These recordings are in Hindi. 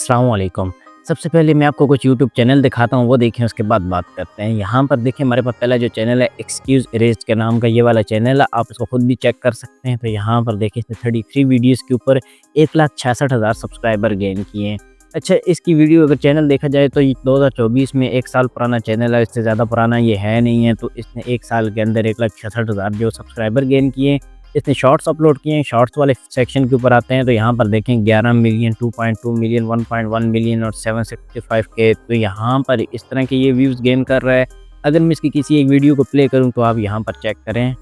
अस्सलाम वालेकुम। सबसे पहले मैं आपको कुछ यूट्यूब चैनल दिखाता हूँ, वो देखें उसके बाद बात करते हैं। यहाँ पर देखिए हमारे पास पहला जो चैनल है एक्सक्यूज़ इरेज़ के नाम का ये वाला चैनल है, आप इसको खुद भी चेक कर सकते हैं। तो यहाँ पर देखिए इसने 33 वीडियोज़ के ऊपर 1,66,000 सब्सक्राइबर गेन किए हैं। अच्छा, इसकी वीडियो अगर चैनल देखा जाए तो ये 2024 में 1 साल पुराना चैनल है, इससे ज़्यादा पुराना ये है नहीं है। तो इसने 1 साल के अंदर 1,66,000 जो सब्सक्राइबर गेन किए हैं। इसने शॉर्ट्स अपलोड किए हैं, शॉर्ट्स वाले सेक्शन के ऊपर आते हैं तो यहाँ पर देखें 11 मिलियन, 2.2 मिलियन, 1.1 मिलियन और 765 के। तो यहाँ पर इस तरह के ये व्यूज़ गेन कर रहा है। अगर मैं इसकी किसी एक वीडियो को प्ले करूँ तो आप यहाँ पर चेक करें।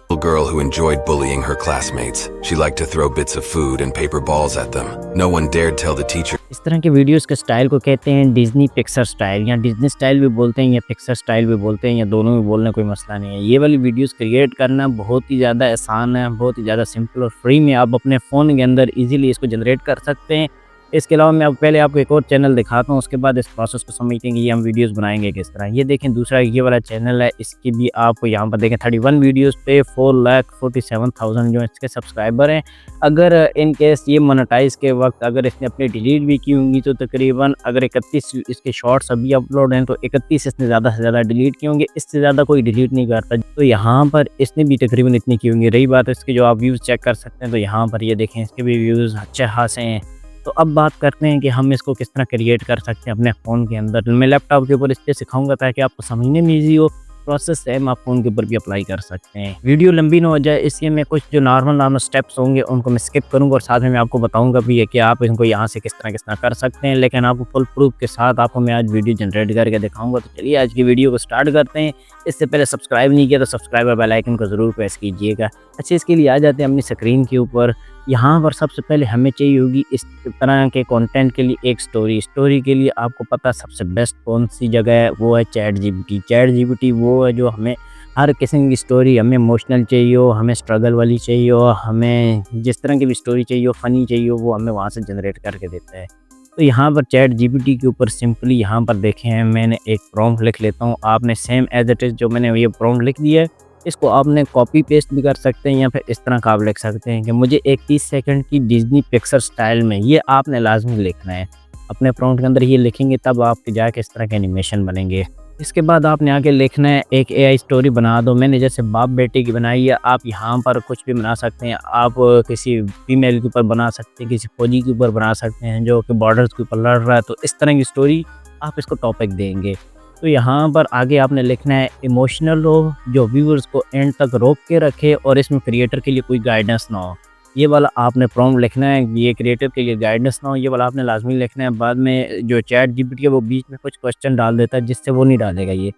Little girl who enjoyed bullying her classmates. She liked to throw bits of food and paper balls at them. No one dared tell the teacher. इस तरह के वीडियोस के स्टाइल को कहते हैं डिज़नी पिक्सर स्टाइल, या डिज़नी स्टाइल भी बोलते हैं या पिक्सर स्टाइल भी बोलते हैं, या दोनों भी बोलना कोई मसला नहीं है। ये वाली वीडियोस क्रिएट करना बहुत ही ज़्यादा आसान है, बहुत ही ज़्यादा सिंपल और फ्री में आप अपने फ़ोन के अंदर इजीली इसको जनरेट कर सकते हैं। इसके अलावा मैं अब पहले आपको एक और चैनल दिखाता हूँ, उसके बाद इस प्रोसेस को समझते हैं कि ये हम वीडियोस बनाएंगे किस तरह। ये देखें दूसरा ये वाला चैनल है, इसकी भी आपको यहाँ पर देखें 31 वीडियोस पे 4,47,000 जो इसके सब्सक्राइबर हैं। अगर इन केस ये मोनेटाइज के वक्त अगर इसने अपनी डिलीट भी की होंगी तो तकरीबन अगर 31 इसके शॉर्ट्स अभी अपलोड हैं तो 31 इसने ज़्यादा से ज़्यादा डिलीट किए होंगे, इससे ज़्यादा कोई डिलीट नहीं करता। तो यहाँ पर इसने भी तकरीबन इतनी की होंगी। रही बात इसके जो आप व्यूज़ चेक कर सकते हैं तो यहाँ पर ये देखें इसके भी व्यूज़ अच्छे खासे हैं। तो अब बात करते हैं कि हम इसको किस तरह क्रिएट कर सकते हैं अपने फ़ोन के अंदर। मैं लैपटॉप के ऊपर इसलिए सिखाऊंगा ताकि आपको समझने में ईजी हो। प्रोसेस सेम आप फ़ोन के ऊपर भी अप्लाई कर सकते हैं। वीडियो लंबी ना हो जाए इसलिए मैं कुछ जो नॉर्मल स्टेप्स होंगे उनको मैं स्किप करूँगा और साथ में मैं आपको बताऊँगा भी है कि आप इनको यहाँ से किस तरह कर सकते हैं। लेकिन आपको फुल प्रूफ के साथ आपको मैं आज वीडियो जनरेट करके दिखाऊँगा। तो चलिए आज की वीडियो को स्टार्ट करते हैं। इससे पहले सब्सक्राइब नहीं किया तो सब्सक्राइब और बेल आइकन को ज़रूर प्रेस कीजिएगा। अच्छा, इसके लिए आ जाते हैं अपनी स्क्रीन के ऊपर। यहाँ पर सबसे पहले हमें चाहिए होगी इस तरह के कंटेंट के लिए एक स्टोरी के लिए आपको पता सबसे बेस्ट कौन सी जगह है, वो है चैट जीपीटी वो है जो हमें हर किस्म की स्टोरी, हमें इमोशनल चाहिए हो, हमें स्ट्रगल वाली चाहिए हो, हमें जिस तरह की भी स्टोरी चाहिए हो, फ़नी चाहिए हो, वो हमें वहाँ से जनरेट करके देता है। तो यहाँ पर चैट जीपीटी के ऊपर सिंपली यहाँ पर देखें मैंने एक प्रॉम्प्ट लिख लेता हूँ। आपने सेम एज इट इज़ जो मैंने ये प्रॉम्प्ट लिख दिया है इसको आपने कॉपी पेस्ट भी कर सकते हैं या फिर इस तरह का आप लिख सकते हैं कि मुझे एक 30 सेकंड की डिज़नी पिक्सर स्टाइल में, ये आपने लाजमी लिखना है। अपने प्रॉम्प्ट के अंदर ये लिखेंगे तब आपके जाके इस तरह के एनिमेशन बनेंगे। इसके बाद आपने आगे लिखना है एक एआई स्टोरी बना दो। मैंने जैसे बाप बेटे की बनाई है, आप यहाँ पर कुछ भी बना सकते हैं। आप किसी फीमेल के ऊपर बना सकते हैं, किसी फौजी के ऊपर बना सकते हैं जो कि बॉर्डर्स के ऊपर लड़ रहा है। तो इस तरह की स्टोरी आप इसको टॉपिक देंगे। तो यहाँ पर आगे आपने लिखना है इमोशनल हो, जो व्यूअर्स को एंड तक रोक के रखे और इसमें क्रिएटर के लिए कोई गाइडेंस ना हो। ये वाला आपने प्रॉम्प्ट लिखना है, ये क्रिएटर के लिए गाइडेंस ना हो, ये वाला आपने लाजमी लिखना है। बाद में जो चैट जीपीटी है वो बीच में कुछ क्वेश्चन डाल देता है जिससे वो नहीं डालेगा ये।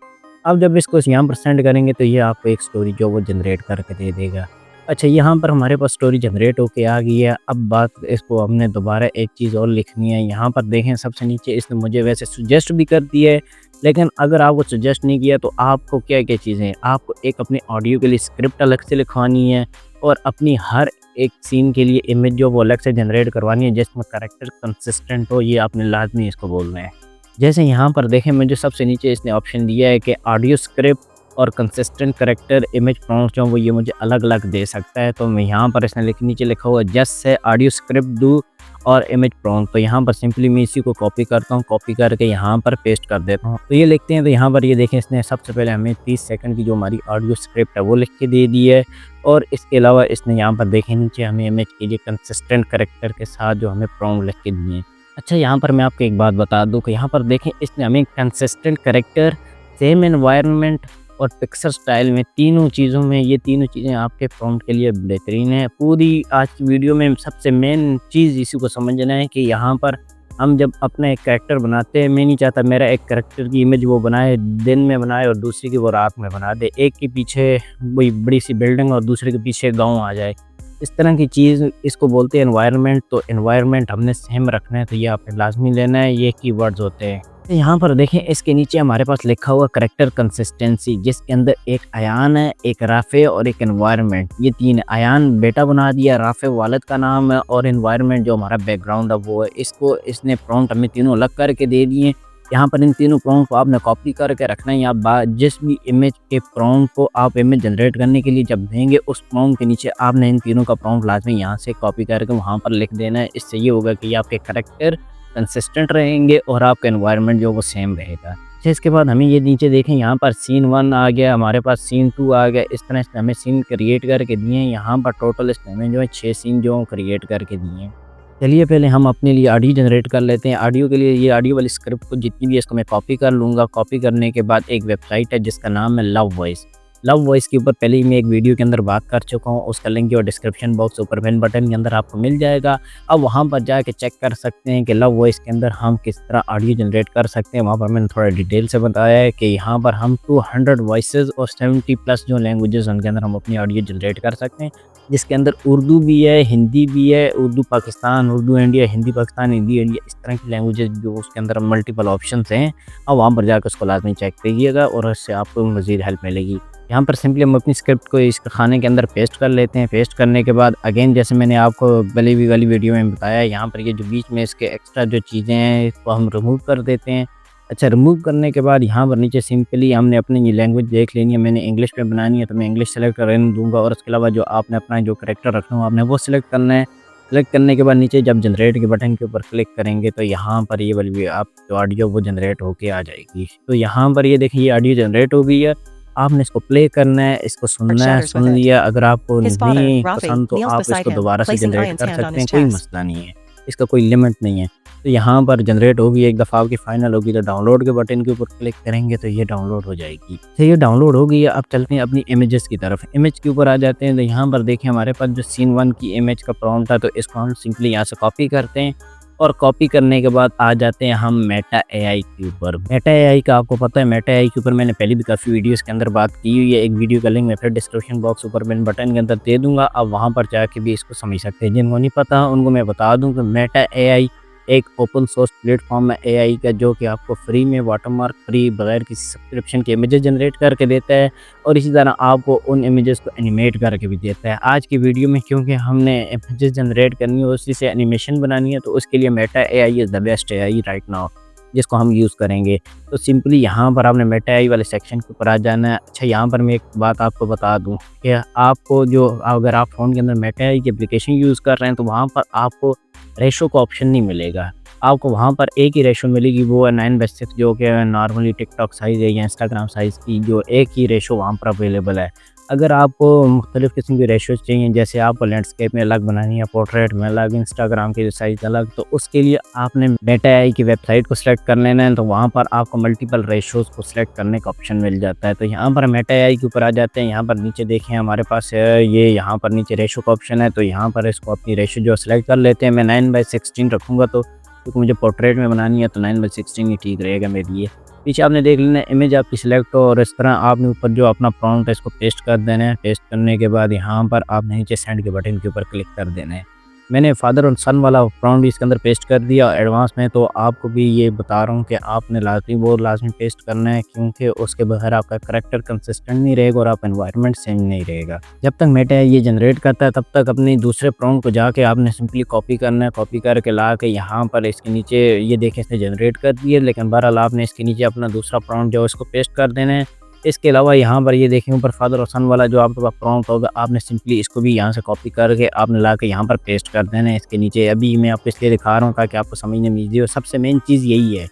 अब जब इसको यहाँ पर सेंड करेंगे तो ये आपको एक स्टोरी जो वो जनरेट करके दे देगा। अच्छा, यहाँ पर हमारे पास स्टोरी जनरेट होके आ गई है। अब बात इसको हमने दोबारा एक चीज़ और लिखनी है। यहाँ पर देखें सबसे नीचे इसने मुझे वैसे सजेस्ट भी कर दिया है, लेकिन अगर आपको सजेस्ट नहीं किया तो आपको क्या-क्या चीज़ें हैं, आपको एक अपने ऑडियो के लिए स्क्रिप्ट अलग से लिखवानी है और अपनी हर एक सीन के लिए इमेज जो वो अलग से जनरेट करवानी है जिसमें कैरेक्टर कंसिस्टेंट हो, ये आपने लाज़मी इसको बोलना है। जैसे यहाँ पर देखें मुझे सबसे नीचे इसने ऑप्शन दिया है कि ऑडियो स्क्रिप्ट और कंसिस्टेंट कैरेक्टर इमेज प्रॉम्प्ट जो वो ये मुझे अलग-अलग दे सकता है। तो मैं यहाँ पर इसने नीचे लिखा हुआ just say audio script do और इमेज प्रॉम्प्ट। तो यहाँ पर सिंपली मैं इसी को कॉपी करता हूँ, कॉपी करके यहाँ पर पेस्ट कर देता हूँ। तो ये लिखते हैं तो यहाँ पर ये देखें इसने सबसे पहले हमें 30 सेकंड की जो हमारी ऑडियो स्क्रिप्ट है वो लिख के दे दी है। और इसके अलावा इसने यहाँ पर देखें नीचे हमें इमेज के लिए कंसिस्टेंट कैरेक्टर के साथ जो हमें प्रॉम्प्ट लिख के दिए हैं। अच्छा, यहाँ पर मैं आपको एक बात बता दूँ कि यहाँ पर देखें इसने हमें कंसिस्टेंट कैरेक्टर, सेम एनवायरनमेंट और पिक्चर स्टाइल में तीनों चीज़ों में, ये तीनों चीज़ें आपके प्रॉम्प्ट के लिए बेहतरीन है। पूरी आज की वीडियो में सबसे मेन चीज़ इसी को समझना है कि यहाँ पर हम जब अपना एक कैरेक्टर बनाते हैं, मैं नहीं चाहता मेरा एक कैरेक्टर की इमेज वो बनाए दिन में बनाए और दूसरी की वो रात में बना दे। एक के पीछे कोई बड़ी सी बिल्डिंग और दूसरे के पीछे गाँव आ जाए, इस तरह की चीज़ इसको बोलते हैं एनवायरनमेंट। तो एनवायरनमेंट हमने सेम रखना है, तो ये आपने लाजमी लेना है, ये कीवर्ड्स होते हैं। तो यहाँ पर देखें इसके नीचे हमारे पास लिखा हुआ कैरेक्टर कंसिस्टेंसी, जिसके अंदर एक अयान है, एक राफे और एक एनवायरनमेंट। ये तीन है। अयान बेटा बना दिया, राफे वालिद का नाम है और एनवायरनमेंट जो हमारा बैकग्राउंड है वो है। इसको इसने प्रॉम्प्ट हमें तीनों अलग करके दे दिए। यहाँ पर इन तीनों प्रॉम्प्ट को आपने कॉपी करके रखना है। या जिस भी इमेज के प्रॉम्प्ट को आप इमेज जनरेट करने के लिए जब देंगे, उस प्रॉम्प्ट के नीचे आपने इन तीनों का प्रॉम्प्ट लाजमी यहाँ से कॉपी करके वहाँ पर लिख देना है। इससे ये होगा कि आपके करैक्टर कंसिस्टेंट रहेंगे और आपका एनवायरनमेंट जो वो सेम रहेगा। अच्छा, इसके बाद हमें ये नीचे देखें, यहाँ पर सीन 1 आ गया, हमारे पास सीन 2 आ गया। इस तरह से हमें सीन क्रिएट करके दिए हैं। यहाँ पर टोटल इसने हमें जो है 6 सीन जो क्रिएट करके दिए हैं। चलिए पहले हम अपने लिए ऑडियो जनरेट कर लेते हैं। ऑडियो के लिए ये ऑडियो वाली स्क्रिप्ट को जितनी भी है इसको मैं कॉपी कर लूँगा। कॉपी करने के बाद एक वेबसाइट है जिसका नाम है लव वॉइस। लव वॉइस के ऊपर पहले ही मैं एक वीडियो के अंदर बात कर चुका हूँ। उसका लिंक जो डिस्क्रिप्शन बॉक्स ऊपर बेल बटन के अंदर आपको मिल जाएगा। अब वहाँ पर जाके चेक कर सकते हैं कि लव वॉइस के अंदर हम किस तरह ऑडियो जनरेट कर सकते हैं। वहाँ पर मैंने थोड़ा डिटेल से बताया है कि यहाँ पर हम 200 वॉइसेस और 70+ जो लैंग्वेजेस उनके अंदर हम अपनी ऑडियो जनरेट कर सकते हैं, जिसके अंदर उर्दू भी है, हिंदी भी है, उर्दू पाकिस्तान, उर्दू इंडिया, हिंदी पाकिस्तान, हिंदी इंडिया, इस तरह की लैंग्वेजेस जो उसके अंदर मल्टीपल ऑप्शंस हैं। अब वहाँ पर जाकर उसको लाजमी चेक करिएगा और इससे आपको मज़ीद हेल्प मिलेगी। यहाँ पर सिंपली हम अपनी स्क्रिप्ट को इस खाने के अंदर पेस्ट कर लेते हैं। पेस्ट करने के बाद अगेन जैसे मैंने आपको पहले भी वाली वीडियो में बताया, यहाँ पर ये जो बीच में इसके एक्स्ट्रा जो चीज़ें हैं इसको हम रिमूव कर देते हैं। अच्छा, रिमूव करने के बाद यहाँ पर नीचे सिंपली हमने अपनी ये लैंग्वेज देख लेनी है। मैंने इंग्लिश में बनानी है तो मैं इंग्लिश सेलेक्ट करने दूँगा और उसके अलावा जो आपने अपना जो करैक्टर रखना हो आपने वो सिलेक्ट करना है। सेलेक्ट करने के बाद नीचे जब जनरेट के बटन के ऊपर क्लिक करेंगे तो यहाँ पर ये वाली आप जो ऑडियो वो जनरेट होके आ जाएगी। तो यहाँ पर ये देखिए, ये ऑडियो जनरेट हो गई है। आपने इसको प्ले करना है, इसको सुनना है। सुन लिया, अगर आपको नहीं पसंद तो आप इसको दोबारा से जनरेट कर सकते हैं, कोई मसला नहीं है, इसका कोई लिमिट नहीं है। तो यहाँ पर जनरेट होगी, एक दफ़ा आपकी फाइनल होगी तो डाउनलोड के बटन के ऊपर क्लिक करेंगे तो ये डाउनलोड हो जाएगी। तो ये डाउनलोड हो गई है। अब चलते हैं अपनी इमेजेस की तरफ। इमेज के ऊपर आ जाते हैं तो यहाँ पर देखें हमारे पास जो सीन 1 की इमेज का प्रॉम्प्ट था, तो इसको हम सिंपली यहाँ से कॉपी करते हैं और कॉपी करने के बाद आ जाते हैं हम मेटा एआई के ऊपर। मेटा एआई का आपको पता है, मेटा एआई के ऊपर मैंने पहले भी काफ़ी वीडियोस के अंदर बात की हुई है। एक वीडियो का लिंक मैं फिर डिस्क्रिप्शन बॉक्स ऊपर बेल बटन के अंदर दे दूंगा, आप वहां पर जाके भी इसको समझ सकते हैं। जिनको नहीं पता उनको मैं बता दूं कि मेटा एआई एक ओपन सोर्स प्लेटफॉर्म है एआई का, जो कि आपको फ्री में वाटरमार्क फ्री बगैर किसी सब्सक्रिप्शन के इमेजेस जनरेट करके देता है और इसी तरह आपको उन इमेजेस को एनिमेट करके भी देता है। आज की वीडियो में क्योंकि हमने इमेजेस जनरेट करनी है, उसी से एनिमेशन बनानी है, तो उसके लिए Meta AI is the best AI right now, जिसको हम यूज़ करेंगे। तो सिंपली यहाँ पर आपने मेटा एआई वाले सेक्शन के ऊपर आ जाना है। अच्छा, यहाँ पर मैं एक बात आपको बता दूँ कि आपको जो अगर आप फ़ोन के अंदर मेटा एआई की एप्लीकेशन यूज़ कर रहे हैं तो वहाँ पर आपको रेशो का ऑप्शन नहीं मिलेगा। आपको वहाँ पर एक ही रेशो मिलेगी, वो है 9:6, जो कि नॉर्मली टिकटॉक साइज़ है या इंस्टाग्राम साइज़ की, जो एक ही रेशो वहाँ पर अवेलेबल है। अगर आपको मुख्तलिफ़ किस्म की रेशोज़ चाहिए, जैसे आपको लैंडस्केप में अलग बनानी है, पोर्ट्रेट में अलग, इंस्टाग्राम के साइज़ अलग, तो उसके लिए आपने मेटा एआई की वेबसाइट को सिलेक्ट कर लेना है। तो वहाँ पर आपको मल्टीपल रेशोज़ को सिलेक्ट करने का ऑप्शन मिल जाता है। तो यहाँ पर मेटा एआई के ऊपर आ जाते हैं। यहाँ पर नीचे देखें हमारे पास ये यहाँ पर नीचे रेशो का ऑप्शन है, तो यहाँ पर इसको अपनी रेशो जो सिलेक्ट कर लेते हैं। मैं 9:16 रखूँगा, तो क्योंकि मुझे पोर्ट्रेट में बनानी है तो 9:16 ही ठीक रहेगा मेरे लिए। पीछे आपने देख लेना इमेज आपकी सिलेक्ट हो और इस तरह आपने ऊपर जो अपना प्रॉम्प्ट है इसको पेस्ट कर देना है। पेस्ट करने के बाद यहाँ पर आपने नीचे सेंड के बटन के ऊपर क्लिक कर देना है। मैंने फादर और सन वाला प्रॉम्प्ट भी इसके अंदर पेस्ट कर दिया एडवांस में, तो आपको भी ये बता रहा हूँ कि आपने लाजमी पेस्ट करना है, क्योंकि उसके बगैर आपका करैक्टर कंसिस्टेंट नहीं रहेगा और आप एनवायरनमेंट सेम नहीं रहेगा। जब तक मेटा ये जनरेट करता है तब तक अपने दूसरे प्रॉम्प्ट को जाके आपने सिंपली कॉपी करना है। कॉपी करके ला के यहाँ पर इसके नीचे ये देखें इसने जनरेट कर दिया, लेकिन बहरहाल आपने इसके नीचे अपना दूसरा प्रॉम्प्ट जो इसको पेस्ट कर देना है। इसके अलावा यहाँ पर ये देखें ऊपर फादर और सन वाला जो आपके पास प्रॉम्प्ट होगा, आपने सिंपली इसको भी यहाँ से कॉपी करके आपने ला के यहाँ पर पेस्ट कर देना है इसके नीचे। अभी मैं आपको इसलिए दिखा रहा हूँ ताकि आपको समझने में ईजी हो, सबसे मेन चीज़ यही है।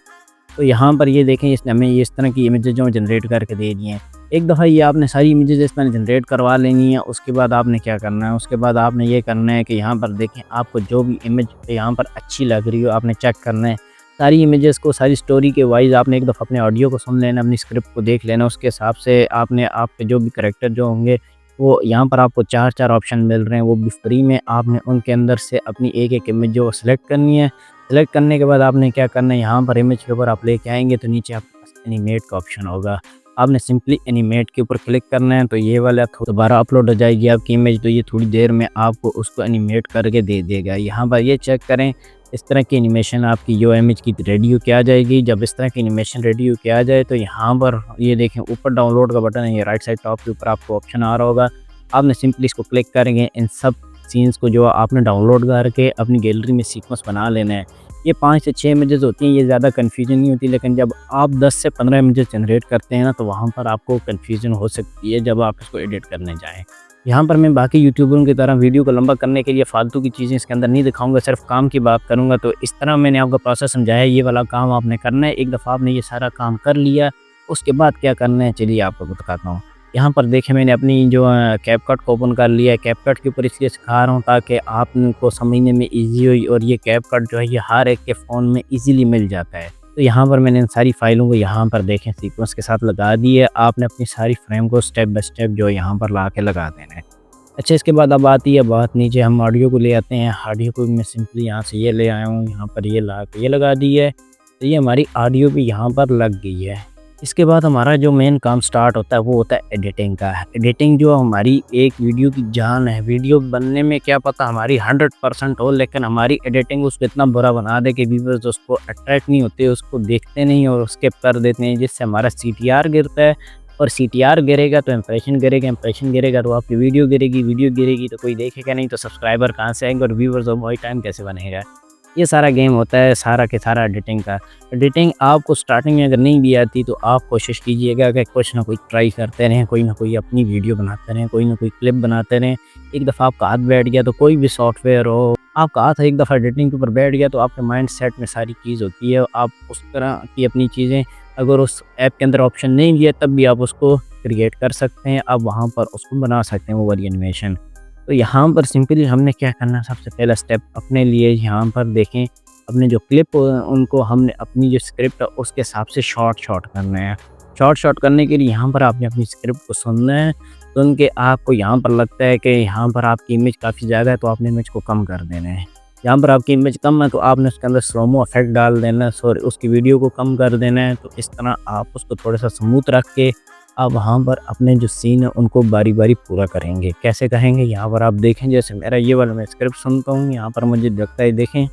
तो यहाँ पर ये देखें इसने हमें इस तरह की इमेजेस जो जनरेट करके दे दी हैं। एक दफ़ा ये आपने सारी इमेजेस इस तरह जनरेट करवा लेनी है। उसके बाद आपने क्या करना है, उसके बाद आपने ये करना है कि यहाँ पर देखें आपको जो भी इमेज यहाँ पर अच्छी लग रही हो आपने चेक करना है। सारी इमेजेस को सारी स्टोरी के वाइज आपने एक दफ़ा अपने ऑडियो को सुन लेना, अपनी स्क्रिप्ट को देख लेना, उसके हिसाब से आपने आपके जो भी करैक्टर जो होंगे वो यहाँ पर आपको 4 ऑप्शन मिल रहे हैं, वो भी फ्री में। आपने उनके अंदर से अपनी एक इमेज जो सेलेक्ट करनी है। सेलेक्ट करने के बाद आपने क्या करना है, यहाँ पर इमेज के ऊपर आप लेके आएंगे तो नीचे आपके पास एनिमेट का ऑप्शन होगा। आपने सिंपली एनिमेट के ऊपर क्लिक करना है, तो ये वाला दोबारा अपलोड हो जाएगी आपकी इमेज। तो ये थोड़ी देर में आपको उसको एनिमेट करके दे देगा। यहाँ पर ये चेक करें, इस तरह की एनिमेशन आपकी जो इमेज की रेडी होके आ जाएगी। जब इस तरह की एनिमेशन रेडी होके आ जाए तो यहाँ पर ये देखें ऊपर डाउनलोड का बटन है, ये राइट साइड टॉप के ऊपर आपको ऑप्शन आ रहा होगा। आपने सिंपली इसको क्लिक करेंगे, इन सब सीन्स को जो आपने डाउनलोड करके अपनी गैलरी में सीक्वेंस बना लेना है। ये 5 से 6 इमेजेस होती हैं, ये ज़्यादा कन्फ्यूजन नहीं होती, लेकिन जब आप 10 से 15 इमेजेस जनरेट करते हैं ना, तो वहाँ पर आपको कन्फ्यूजन हो सकती है जब आप इसको एडिट करने जाएँ। यहाँ पर मैं बाकी यूट्यूबरों की तरह वीडियो को लंबा करने के लिए फालतू की चीज़ें इसके अंदर नहीं दिखाऊँगा, सिर्फ काम की बात करूँगा। तो इस तरह मैंने आपको प्रोसेस समझाया, ये वाला काम आपने करना है। एक दफ़ा आपने ये सारा काम कर लिया, उसके बाद क्या करना है चलिए आपको बताता हूँ। यहाँ पर देखिए मैंने अपनी जो कैपकट को ओपन कर लिया है। कैपकट के ऊपर इसलिए सिखा रहा हूँ ताकि आपको समझने में ईज़ी हो, और ये कैपकट जो है ये हर एक के फ़ोन में ईज़िली मिल जाता है। तो यहाँ पर मैंने इन सारी फ़ाइलों को यहाँ पर देखें सीक्वेंस के साथ लगा दी है। आपने अपनी सारी फ्रेम को स्टेप बाय स्टेप जो है यहाँ पर ला के लगा देना है। अच्छा, इसके बाद अब आती है बात, नीचे हम ऑडियो को ले आते हैं। ऑडियो को मैं सिंपली यहाँ से ये ले आया हूँ, यहाँ पर ये ला के ये लगा दी है। तो ये हमारी ऑडियो भी यहाँ पर लग गई है। इसके बाद हमारा जो मेन काम स्टार्ट होता है वो होता है एडिटिंग का। एडिटिंग जो हमारी एक वीडियो की जान है। वीडियो बनने में क्या पता हमारी 100% हो, लेकिन हमारी एडिटिंग उसको इतना बुरा बना दे कि व्यूअर्स उसको अट्रैक्ट नहीं होते, उसको देखते नहीं और स्किप कर देते हैं, जिससे हमारा CTR गिरता है। और CTR गिरेगा तो इंप्रेशन गिरेगा, इंप्रेशन गिरेगा तो आपकी वीडियो गिरेगी, वीडियो गिरेगी तो कोई देखेगा नहीं, तो सब्सक्राइबर कहाँ से आएंगे और व्यूअर्स और वॉच टाइम कैसे बनेगा। ये सारा गेम होता है सारा के सारा एडिटिंग का। एडिटिंग आपको स्टार्टिंग में अगर नहीं भी आती तो आप कोशिश कीजिएगा कि कुछ ना कुछ ट्राई करते रहें, कोई ना कोई अपनी वीडियो बनाते रहें, कोई ना कोई क्लिप बनाते रहें। एक दफ़ा आपका हाथ बैठ गया तो कोई भी सॉफ्टवेयर हो, आपका हाथ एक दफ़ा एडिटिंग के ऊपर बैठ गया तो आपके माइंड सेट में सारी चीज़ होती है। आप उस तरह की अपनी चीज़ें, अगर उस ऐप के अंदर ऑप्शन नहीं भी है तब भी आप उसको क्रिएट कर सकते हैं, आप वहाँ पर उसको बना सकते हैं वो वाली एनिमेशन। तो यहाँ पर सिंपली हमने क्या करना है, सबसे पहला स्टेप अपने लिए यहाँ पर देखें, अपने जो क्लिप उनको हमने अपनी जो स्क्रिप्ट है उसके हिसाब से शॉर्ट करना है। शॉर्ट करने के लिए यहाँ पर आपने अपनी स्क्रिप्ट को सुनना है। सुन के आपको यहाँ पर लगता है कि यहाँ पर आपकी इमेज काफ़ी ज़्यादा है तो आपने इमेज को कम कर देना है। यहाँ पर आपकी इमेज कम है तो आपने उसके अंदर स्लोमो इफेक्ट डाल देना है, सॉरी उसकी वीडियो को कम कर देना है। तो इस तरह आप उसको थोड़ा सा स्मूथ रख के आप वहाँ पर अपने जो सीन है उनको बारी-बारी पूरा करेंगे। कैसे करेंगे, यहाँ पर आप देखें, जैसे मेरा ये वाला मैं स्क्रिप्ट सुनता हूँ, यहाँ पर मुझे लगता है देखें,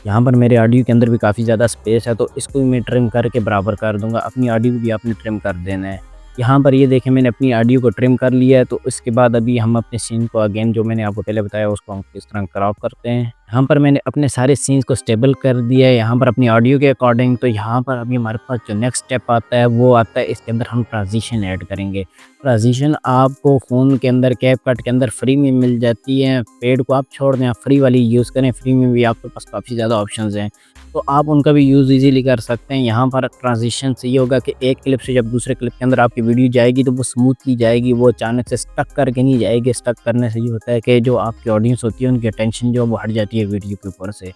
यहाँ पर मेरे ऑडियो के अंदर भी काफ़ी ज़्यादा स्पेस है तो इसको भी मैं ट्रिम करके बराबर कर दूँगा। अपनी ऑडियो को भी आपने ट्रिम कर देना है। यहाँ पर ये देखें मैंने अपनी ऑडियो को ट्रिम कर लिया है। तो इसके बाद अभी हम अपने सीन को अगेन जो मैंने आपको पहले बताया उसको हम किस तरह क्रॉप करते हैं। यहाँ पर मैंने अपने सारे सीन्स को स्टेबल कर दिया है यहाँ पर अपनी ऑडियो के अकॉर्डिंग। तो यहाँ पर अभी हमारे पास जो नेक्स्ट स्टेप आता है वो आता है, इसके अंदर हम ट्रांजिशन ऐड करेंगे। ट्रांजिशन आपको फ़ोन के अंदर कैपकट के अंदर फ्री में मिल जाती है। पेड को आप छोड़ दें, आप फ्री वाली यूज़ करें। फ्री में भी आपके पास काफ़ी ज़्यादा ऑप्शंस हैं तो आप उनका भी यूज़ ईज़िली कर सकते हैं। यहाँ पर ट्रांजिशन से ये होगा कि एक क्लिप से जब दूसरे क्लिप के अंदर आपकी वीडियो जाएगी तो वो स्मूथली जाएगी, वो अचानक से स्टक करके नहीं जाएगी। स्टक करने से ये होता है कि जो आपकी ऑडियंस होती है उनकी अटेंशन जो वो हट जाती है वीडियो के ऊपर से।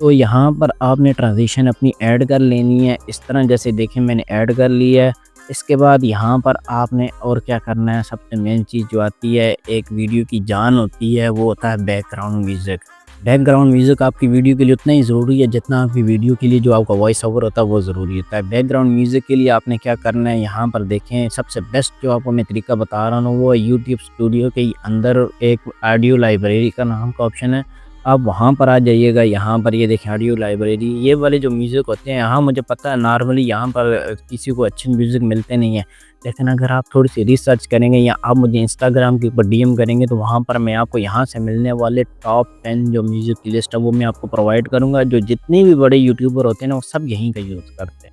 तो यहाँ पर आपने ट्रांजिशन अपनी ऐड कर लेनी है इस तरह, जैसे देखें मैंने ऐड कर ली है। इसके बाद यहाँ पर आपने और क्या करना है, सबसे मेन चीज़ जो आती है एक वीडियो की जान होती है वो होता है बैकग्राउंड म्यूज़िक। बैकग्राउंड म्यूज़िक आपकी वीडियो के लिए उतना ही ज़रूरी है जितना आपकी वीडियो के लिए जो आपका वॉइस ओवर होता है वो ज़रूरी होता है। बैकग्राउंड म्यूज़िक के लिए आपने क्या करना है, यहाँ पर देखें सबसे बेस्ट जो आपको मैं तरीका बता रहा हूँ वो है यूट्यूब स्टूडियो के अंदर एक ऑडियो लाइब्रेरी का नाम का ऑप्शन है। आप वहाँ पर आ जाइएगा। यहाँ पर ये देखें ऑडियो लाइब्रेरी, ये वाले जो म्यूज़िक होते हैं यहाँ मुझे पता है नॉर्मली यहाँ पर किसी को अच्छे म्यूज़िक मिलते नहीं हैं, लेकिन अगर आप थोड़ी सी रिसर्च करेंगे या आप मुझे इंस्टाग्राम के ऊपर DM करेंगे तो वहाँ पर मैं आपको यहाँ से मिलने वाले टॉप 10 जो म्यूज़िक की लिस्ट है वो मैं आपको प्रोवाइड करूँगा। जो जितने भी बड़े यूट्यूबर होते हैं ना वो सब यहीं का यूज़ करते हैं।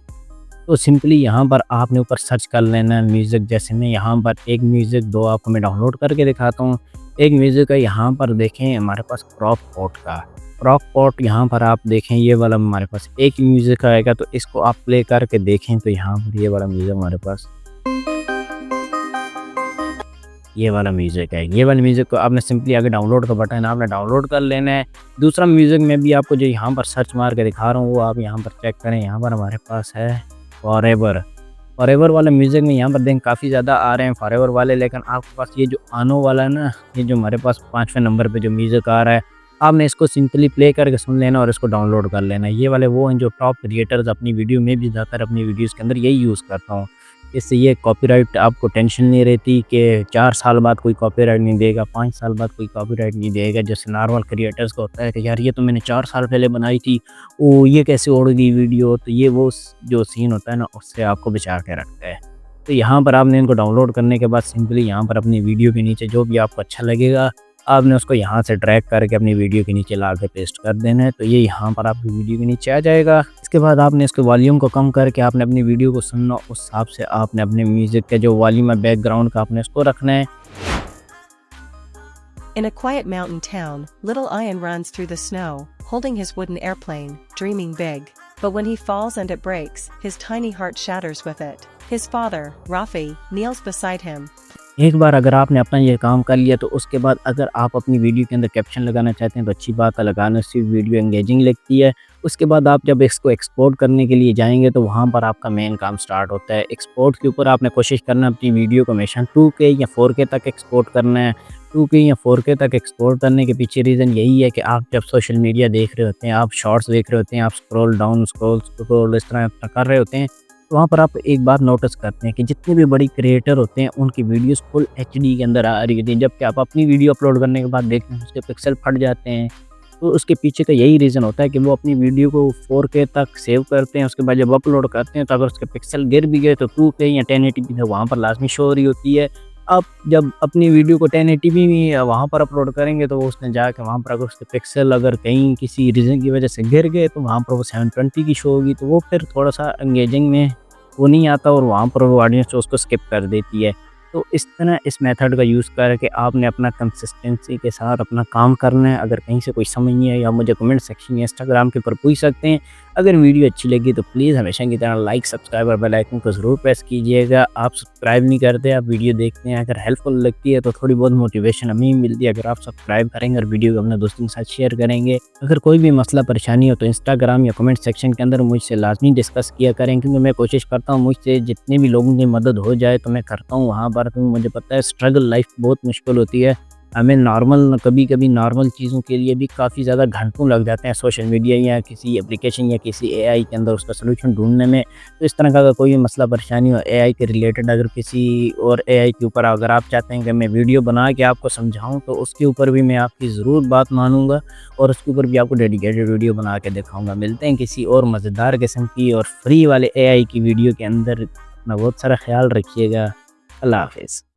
तो सिंपली यहाँ पर आपने ऊपर सर्च कर लेना है म्यूज़िक। जैसे मैं यहाँ पर एक म्यूज़िक दो आपको मैं डाउनलोड करके दिखाता हूँ। एक म्यूज़िक है यहाँ पर देखें हमारे पास क्रॉप पॉट यहाँ पर आप देखें ये वाला हमारे पास एक म्यूज़िक आएगा तो इसको आप प्ले करके देखें। तो यहाँ पर ये वाला म्यूज़िक हमारे पास ये वाला म्यूज़िक है। ये वाले म्यूज़िक को आपने सिंपली आगे डाउनलोड का बटन आपने डाउनलोड कर लेना है। दूसरा म्यूज़िक मैं भी आपको जो यहाँ पर सर्च मार के दिखा रहा हूँ वो आप यहाँ पर चेक करें। यहाँ पर हमारे पास है फॉरएवर वाले म्यूज़िक में यहाँ पर देखें काफ़ी ज़्यादा आ रहे हैं फॉरएवर वाले, लेकिन आपके पास ये जो आनो वाला है ना, ये जो हमारे पास 5वें नंबर पे जो म्यूज़िक आ रहा है आपने इसको सिंपली प्ले करके सुन लेना और इसको डाउनलोड कर लेना। ये वाले वो हैं जो टॉप क्रिएटर्स अपनी वीडियो में भी ज़्यादातर अपनी वीडियोज़ के अंदर यही यूज़ करता हूँ। इससे ये कॉपीराइट आपको टेंशन नहीं रहती कि 4 साल बाद कोई कॉपीराइट नहीं देगा, 5 साल बाद कोई कॉपीराइट नहीं देगा। जैसे नॉर्मल क्रिएटर्स को होता है कि यार ये तो मैंने 4 साल पहले बनाई थी, ओ ये कैसे उड़ गई वीडियो। तो ये वो जो सीन होता है ना उससे आपको बचा के रखता है। तो यहाँ पर आपने इनको डाउनलोड करने के बाद सिंपली यहाँ पर अपनी वीडियो के नीचे जो भी आपको अच्छा लगेगा आपने उसको यहाँ से ड्रैग करके अपनी वीडियो के नीचे ला के पेस्ट कर देना है, तो ये यहाँ पर आपकी वीडियो के नीचे आ जाएगा। इसके बाद आपने इसके वॉल्यूम को कम करके आपने अपनी वीडियो को सुनना, उस हिसाब से आपने अपने म्यूज़िक का जो वॉल्यूम है बैकग्राउंड का आपने इसको रखना है। In a quiet mountain town, little Ian runs through the snow, holding his wooden airplane, dreaming big. But when he falls and it breaks, his tiny heart shatters with it. His father, Rafi, kneels beside him. एक बार अगर आपने अपना ये काम कर लिया तो उसके बाद अगर आप अपनी वीडियो के अंदर कैप्शन लगाना चाहते हैं तो अच्छी बात है, लगाना सिर्फ वीडियो एंगेजिंग लगती है। उसके बाद आप जब इसको एक्सपोर्ट करने के लिए जाएंगे तो वहाँ पर आपका मेन काम स्टार्ट होता है। एक्सपोर्ट के ऊपर आपने कोशिश करना है अपनी वीडियो को हमेशा 2K या 4K तक एक्सपोर्ट करना है। 2K या 4K तक एक्सपोर्ट करने के पीछे रीज़न यही है कि आप जब सोशल मीडिया देख रहे होते हैं, आप शॉर्ट्स देख रहे होते हैं, आप स्क्रॉल डाउन स्क्रॉल इस तरह कर रहे होते हैं, तो वहाँ पर आप एक बात नोटिस करते हैं कि जितने भी बड़ी क्रिएटर होते हैं उनकी वीडियोस फुल HD के अंदर आ रही होती हैं, जबकि आप अपनी वीडियो अपलोड करने के बाद देखते हैं उसके पिक्सल फट जाते हैं। तो उसके पीछे का यही रीज़न होता है कि वो अपनी वीडियो को 4K तक सेव करते हैं, उसके बाद जब अपलोड करते हैं तो अगर उसके पिक्सल गिर भी गए तो 2K या 1080p तो वहाँ पर लाजमी शो हो रही होती है। आप जब अपनी वीडियो को 1080p में वहाँ पर अपलोड करेंगे तो उसने जाके वहाँ पर अगर उसके पिक्सल अगर कहीं किसी रीज़न की वजह से गिर गए तो वहाँ पर वो 720 की शो होगी, तो वो फिर थोड़ा सा एंगेजिंग में वो नहीं आता और वहाँ पर वो ऑडियंस उसको स्किप कर देती है। तो इस तरह इस मेथड का यूज़ करके आपने अपना कंसिस्टेंसी के साथ अपना काम करना है। अगर कहीं से कोई समझ नहीं है या मुझे कमेंट सेक्शन या इंस्टाग्राम के ऊपर पूछ सकते हैं। अगर वीडियो अच्छी लगी तो प्लीज़ हमेशा की तरह लाइक, सब्सक्राइब और बेल आइकन को ज़रूर प्रेस कीजिएगा। आप सब्सक्राइब नहीं करते, आप वीडियो देखते हैं, अगर हेल्पफुल लगती है तो थोड़ी बहुत मोटिवेशन हमें मिलती है अगर आप सब्सक्राइब करेंगे और वीडियो को अपने दोस्तों के साथ शेयर करेंगे। अगर कोई भी मसला परेशानी हो तो इंस्टाग्राम या कमेंट सेक्शन के अंदर मुझसे लाजमी डिस्कस किया करें, क्योंकि मैं कोशिश करता हूँ मुझसे जितने भी लोगों की मदद हो जाए तो मैं करता हूँ वहाँ पर, क्योंकि मुझे पता है स्ट्रगल लाइफ बहुत मुश्किल होती है। हमें नॉर्मल कभी-कभी नॉर्मल चीज़ों के लिए भी काफ़ी ज़्यादा घंटों लग जाते हैं सोशल मीडिया या किसी एप्लीकेशन या किसी एआई के अंदर उसका सॉल्यूशन ढूँढने में। तो इस तरह का अगर कोई भी मसला परेशानी हो एआई के रिलेटेड, अगर किसी और एआई के ऊपर अगर आप चाहते हैं कि मैं वीडियो बना के आपको समझाऊँ तो उसके ऊपर भी मैं आपकी ज़रूर बात मानूँगा और उसके ऊपर भी आपको डेडिकेटेड वीडियो बना के दिखाऊँगा। मिलते हैं किसी और मज़ेदार किस्म की और फ्री वाले एआई की वीडियो के अंदर। अपना बहुत सारा ख्याल रखिएगा। अल्लाह हाफ़िज़।